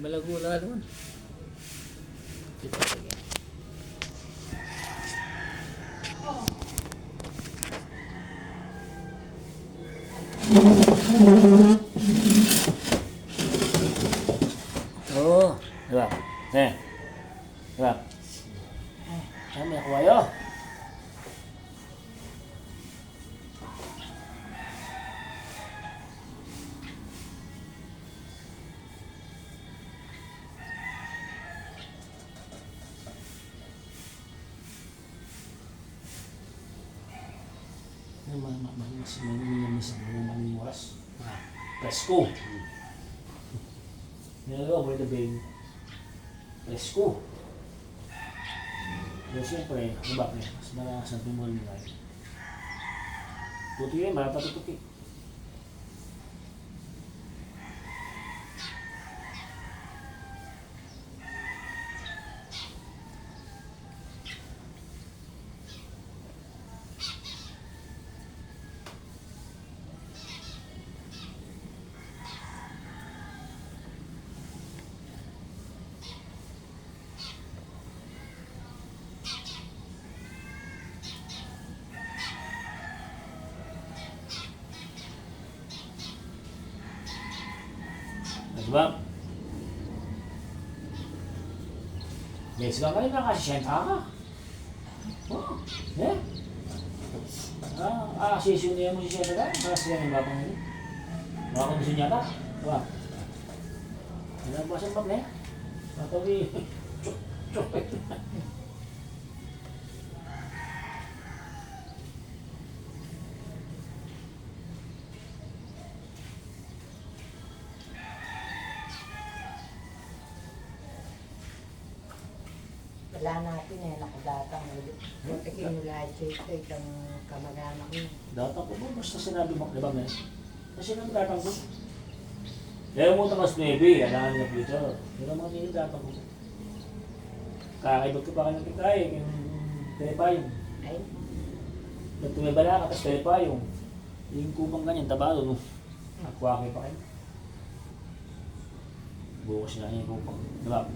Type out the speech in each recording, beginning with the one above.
Malagula naman. Dito sige. Oh, diba? Diba? Kami ako ayo. Maling oras. Presko. Nilagawa mo ito bing presko. Pero siyempre, habak niya. Mas malakas ang tumulong nila. Tuti yun, malapatutuki. Diba? Yes, ba ka rin nakasisyan ka? Oh, eh? Sisyon niya mo si Siyata ka? Nakasisyan yung bapang nila. Baka kondisyon niya ka? Diba? Ilang ba siyang bag na eh? Matawi. Chok. Wala natin eh, nakadatang ulit. Buti kinulahat siya ito, itong kamag-anak niya. Datang ko ba? Basta sinabi mo, diba nga? Kasi nang datang ko. Kaya mo tamas baby, alam niya dito. Pero mga nila datang ko. Kakaibot ko pa ka ng kitay, yung telepayong. Ay? Ba't tumibala ka, tapos telepayong. Yung kupang ganyan, tabalo, no? Nakwaki pa kayo. Bukas na yung kupang. Diba?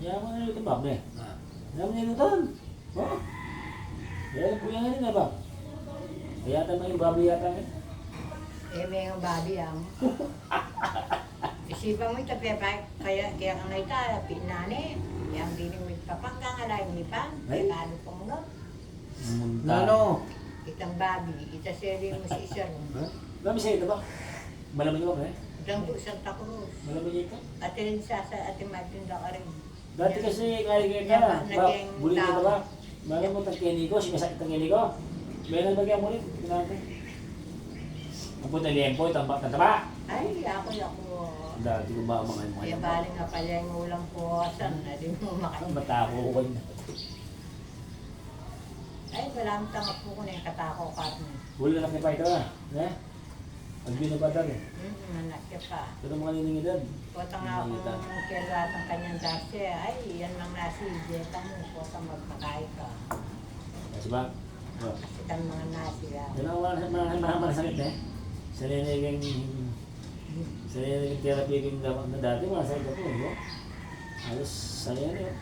Kaya mo na ito, Bob, eh. Kaya mo na ito, oh. Kaya po yan nga ba? Kaya tayo yung babi yata nga. Eh, may ang babi ang. Isipan mo ito, kaya kang naita, pinane. Yang dining may papanggang alay, may pan. Kaya kano pong no? Nano? Itang babi, itaseri mo si isa rin. Babi siya ito ba? Malaman niyo ba, eh? Itang po Santa Cruz. Malaman niyo ito? Atin sa ating matinda ka rin. Dati kasi kaya ka, buli ka ba? Bago mo itang kini ko, sinasakit ang kini ko. Meron bagay mo rin, pinatay. Ang puta liempo, itang taba. Ay, ako. Dati ko ba mga mga Kaya bali nga pala yung ulang puwasan na di mo makain. matako ko na. Ay, wala mong tangap po ko na yung katako karne. Huli na pa ito ah. Pag binabadal eh. Manakya pa. Ito mga niningidad. Kuwata nga akong kailat ang kanyang dasi. Ay, yan lang nasi. Jeta mo. Kuwata magpakain ka. Kasi ba? Kasi kang mga nasi lang. Yan ang mga sakit eh. Sa ninigang therapy yung na dati, mga sakit ako. Diba? Halos sa yan yun.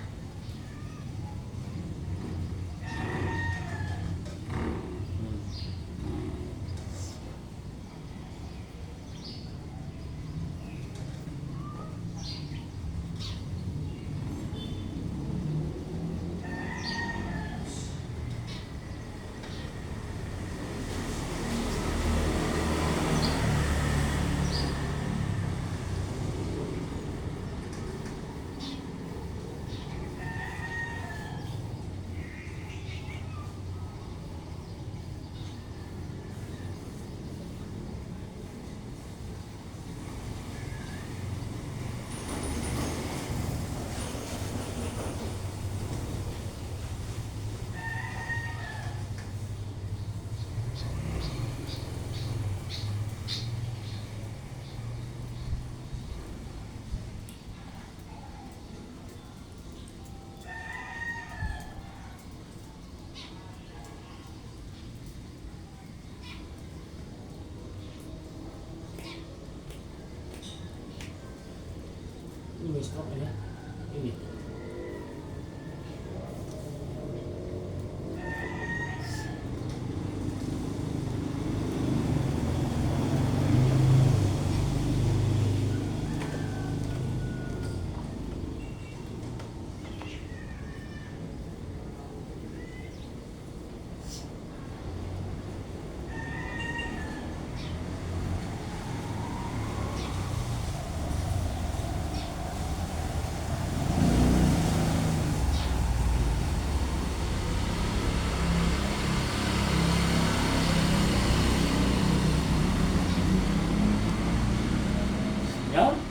Yan.